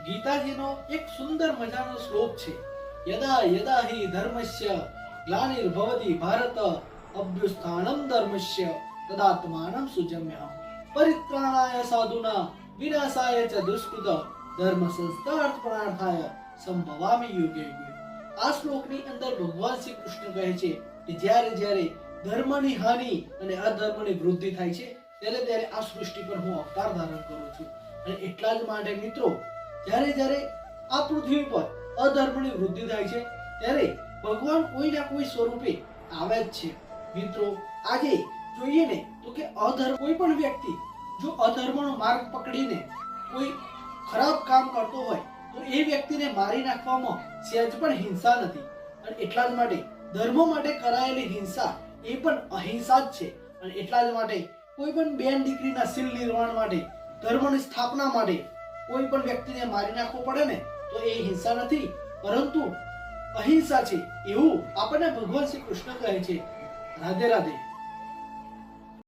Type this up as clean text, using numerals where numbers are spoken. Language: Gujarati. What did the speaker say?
ગીતાજીનો એક સુંદર મજાનો શ્લોક છે. યદા યદા હિ ધર્મસ્ય ગ્લાનિર્ભવતિ ભારત અભ્યુત્થાનમ ધર્મસ્ય તદાત્માનમ સુજમ્ય પરિત્રાણાય સાધુના વિનાશાય ચ દુષ્કૃત ધર્મ સંસ્થાર્થપણાર્થાય સંભવામિ યુગે યુગે. આ શ્લોકની અંદર ભગવાન શ્રી કૃષ્ણ કહે છે કે જ્યારે જ્યારે ધર્મની હાનિ અને અધર્મની વૃદ્ધિ થાય છે ત્યારે ત્યારે આ સૃષ્ટિ પર હું અવતાર ધારણ કરું છું. અને એટલા જ માટે મિત્રો, જ્યારે જ્યારે આ પૃથ્વી પર અધર્મની વૃદ્ધિ થાય છે ત્યારે ભગવાન કોઈ ના કોઈ સ્વરૂપે આવે જ છે. મિત્રો, આજે જોઈએ ને તો કે કોઈ પણ વ્યક્તિ જો અધર્મનો માર્ગ પકડીને કોઈ ખરાબ કામ કરતો હોય તો એ વ્યક્તિને મારી નાખવામાં સહેજ પણ હિંસા નથી. અને એટલા જ માટે ધર્મ માટે કરાયેલી હિંસા એ પણ અહિંસા જ છે. અને એટલા જ માટે કોઈ પણ બેન દીકરીના શીલ નિર્માણ માટે, ધર્મની સ્થાપના માટે કોઈ પણ વ્યક્તિને મારી નાખવો પડે ને તો એ હિંસા નથી, પરંતુ અહિંસા છે, એવું આપણને ભગવાન શ્રી કૃષ્ણ કહે છે. રાધે રાધે.